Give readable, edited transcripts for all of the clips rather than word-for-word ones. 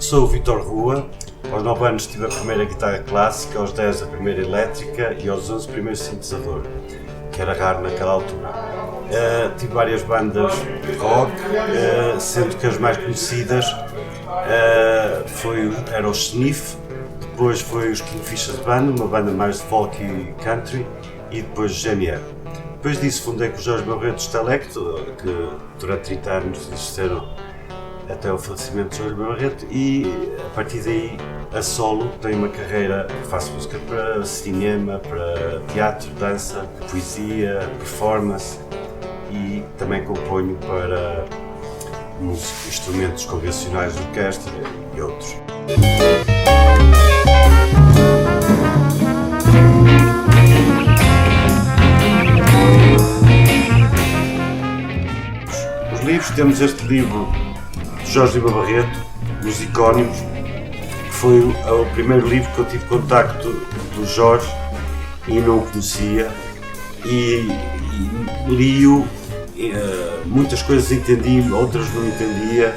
Sou o Vítor Rua. Aos 9 anos tive a primeira guitarra clássica, aos 10 a primeira elétrica e aos 11 o primeiro sintetizador, que era raro naquela altura. Tive várias bandas de rock, sendo que as mais conhecidas era o Sniff, depois foi os Kingfishers Band, uma banda mais de folk e country, e depois GNR. Depois disso fundei com o Jorge Barreto os Telecto, que durante 30 anos existiram até o falecimento de Jorge Barreto, e a partir daí a solo tenho uma carreira, faço música para cinema, para teatro, dança, poesia, performance, e também componho para música, instrumentos convencionais de orquestra e outros. Os livros, temos este livro de Jorge Lima Barreto, Musicónimos, que foi o primeiro livro que eu tive contacto do Jorge e não o conhecia, e li-o, muitas coisas entendi, outras não entendia,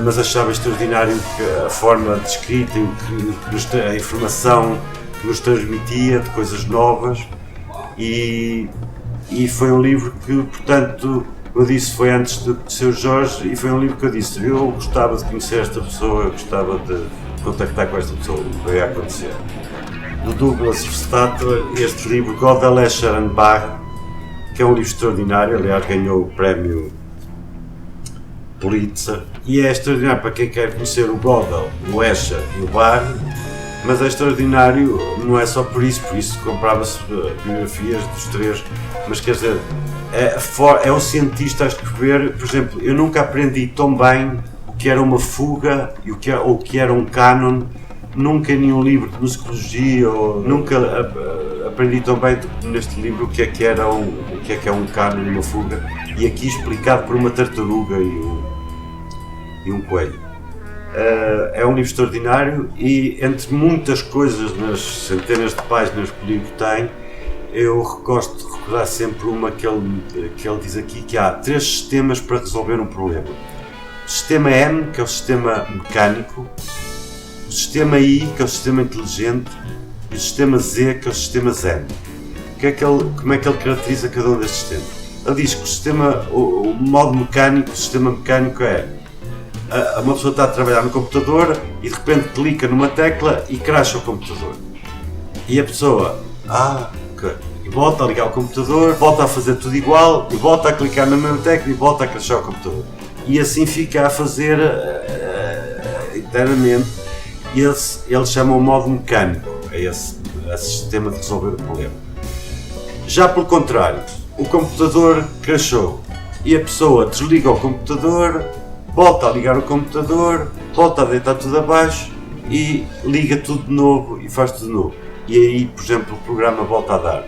mas achava extraordinário a forma de escrita e a informação que nos transmitia de coisas novas, e foi um livro que, portanto, eu disse, foi antes de conhecer o Jorge, e foi um livro que eu disse, eu gostava de conhecer esta pessoa, eu gostava de contactar com esta pessoa, veio a acontecer. Do Douglas Verstappen, este livro, Gödel, Escher and Bach, que é um livro extraordinário, aliás ganhou o prémio Pulitzer, e é extraordinário para quem quer conhecer o Gödel, o Escher e o Bach, mas é extraordinário, não é só por isso comprava-se biografias dos três, mas quer dizer, é o cientista a escrever. Por exemplo, eu nunca aprendi tão bem o que era uma fuga ou o que era um cânon, nunca em nenhum livro de musicologia, nunca aprendi tão bem neste livro o que é um cânon e uma fuga, e aqui explicado por uma tartaruga e um coelho. É um livro extraordinário, e entre muitas coisas nas centenas de páginas que o livro tem, eu gosto de recordar sempre uma que ele diz aqui, que há 3 sistemas para resolver um problema. O sistema M, que é o sistema mecânico, o sistema I, que é o sistema inteligente, e o sistema Z, que é o sistema Zen. Como é que ele caracteriza cada um destes sistemas? Ele diz que o modo mecânico, o sistema mecânico é uma pessoa está a trabalhar no computador e de repente clica numa tecla e crasha o computador. E a pessoa, e volta a ligar o computador, volta a fazer tudo igual, e volta a clicar na mesma tecla e volta a crashar o computador. E assim fica a fazer eternamente. Ele chama o modo mecânico, é esse sistema de resolver o problema. Já pelo contrário, o computador crashou e a pessoa desliga o computador, volta a ligar o computador, volta a deitar tudo abaixo e liga tudo de novo e faz tudo de novo. E aí, por exemplo, o programa volta a dar.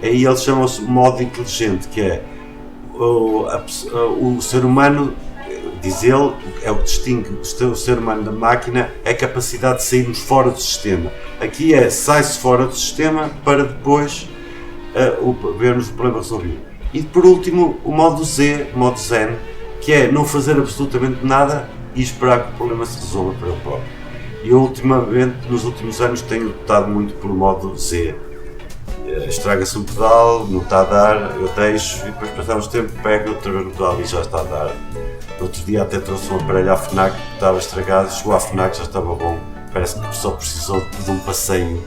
Aí ele chama-se modo inteligente, que é o ser humano, diz ele, é o que distingue o ser humano da máquina, é a capacidade de sairmos fora do sistema. Aqui sai-se fora do sistema para depois vermos o problema resolvido. E por último, o modo Z, o modo Zen, que é não fazer absolutamente nada e esperar que o problema se resolva para ele próprio. E eu ultimamente, nos últimos anos, tenho lutado muito pelo modo Z. Estraga-se um pedal, não está a dar, eu deixo, e depois passamos tempo, pego outra vez no pedal e já está a dar. No outro dia até trouxe um aparelho à FNAC que estava estragado, chegou à FNAC, já estava bom. Parece que só precisou de um passeio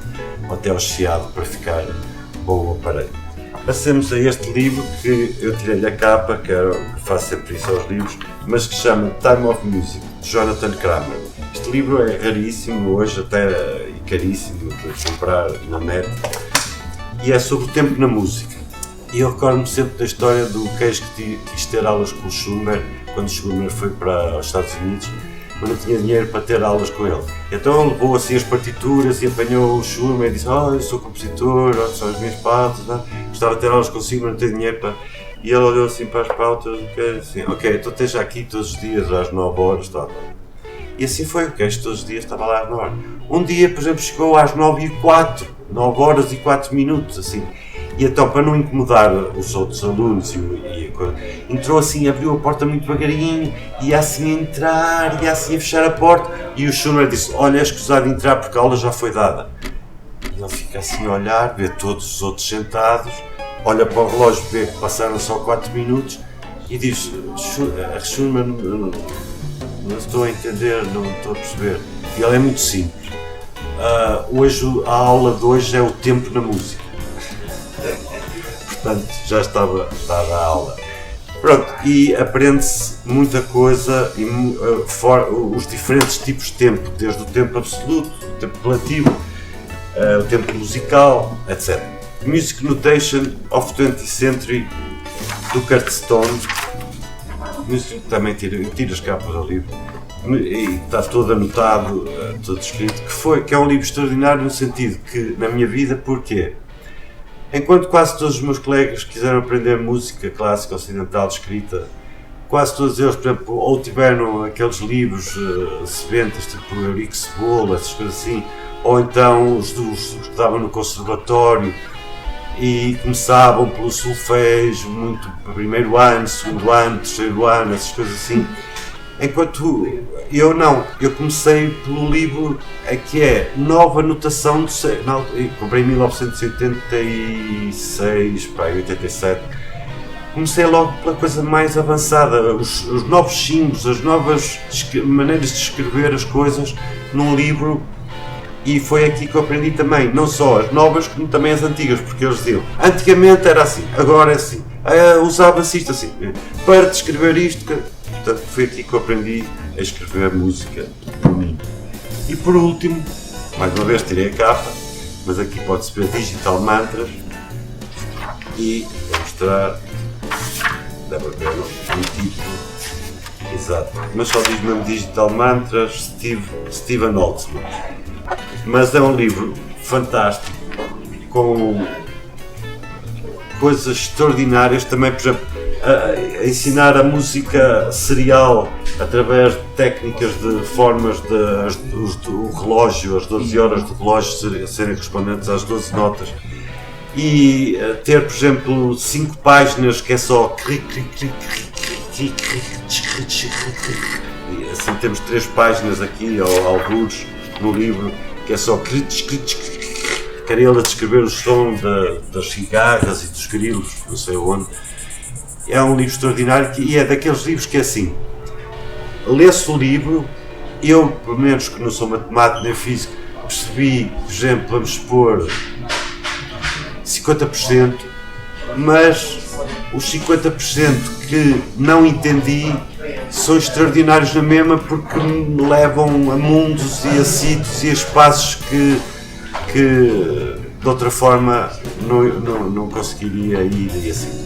até ao Chiado para ficar bom o aparelho. Passemos a este livro, que eu tirei-lhe a capa, que faço sempre isso aos livros, mas que se chama Time of Music, de Jonathan Kramer. Este livro é raríssimo hoje, até e caríssimo de comprar na net, e é sobre o tempo na música. E eu recordo-me sempre da história do queijo que quis ter aulas com o Schumann, quando o Schumann foi para os Estados Unidos, mas não tinha dinheiro para ter aulas com ele. Então ele levou assim as partituras e apanhou o Schumann e disse: eu sou compositor, são as minhas pautas, gostava de ter aulas consigo, mas não tenho dinheiro para... E ele olhou assim para as pautas e disse assim: ok, então esteja aqui todos os dias às 9 horas, tá. E assim foi, o queijo todos os dias estava lá às 9 horas. Um dia, por exemplo, chegou às 9 horas e 4 minutos, assim. E então, para não incomodar os outros alunos, entrou assim, abriu a porta muito devagarinho, ia assim a entrar, ia assim a fechar a porta, e o Schumer disse: olha, é escusado de entrar porque a aula já foi dada. E ele fica assim a olhar, vê todos os outros sentados, olha para o relógio, vê que passaram só 4 minutos, e diz: Schumer, não estou a entender, não estou a perceber. E ele é muito simples. Hoje, a aula de hoje é o tempo na música. Portanto, já estava dada a aula. Pronto, e aprende-se muita coisa, e, os diferentes tipos de tempo, desde o tempo absoluto, o tempo relativo, o tempo musical, etc. Music Notation of 20th Century, do Kurt Stone. Também tira as capas ao livro. E está todo anotado, todo escrito, que é um livro extraordinário no sentido que, na minha vida, porquê? Enquanto quase todos os meus colegas quiseram aprender música clássica ocidental escrita, quase todos eles, por exemplo, ou tiveram aqueles livros sebentas, tipo Eurico Cebola, essas coisas assim, ou então os que estavam no conservatório e começavam pelo solfejo, muito primeiro ano, segundo ano, terceiro ano, essas coisas assim. Enquanto eu não, eu comecei pelo livro que é Nova Notação, comprei em 1986, 87, comecei logo pela coisa mais avançada, os novos símbolos, as novas maneiras de escrever as coisas num livro, e foi aqui que eu aprendi também, não só as novas como também as antigas, porque eles diziam, antigamente era assim, agora é assim, usava-se isto assim, para descrever isto. Portanto, foi aqui que eu aprendi a escrever música por mim. E por último, mais uma vez tirei a capa, mas aqui pode-se ver Digital Mantras, e vou mostrar, dá para ver o título, exato, mas só diz mesmo Digital Mantras, Steven Holtzman. Mas é um livro fantástico, com coisas extraordinárias também, por exemplo, a ensinar a música serial através de técnicas de formas do relógio, as 12 horas do relógio serem correspondentes às 12 notas, e ter, por exemplo, 5 páginas que é só e assim temos 3 páginas aqui alguns no livro que é só carela de escrever o som das cigarras e dos grilos, não sei onde. É um livro extraordinário e é daqueles livros que é assim, lê-se o livro, eu, pelo menos que não sou matemático nem físico, percebi, por exemplo, vamos supor, 50%, mas os 50% que não entendi são extraordinários na mesma, porque me levam a mundos e a sítios e a espaços que de outra forma não conseguiria ir, e assim.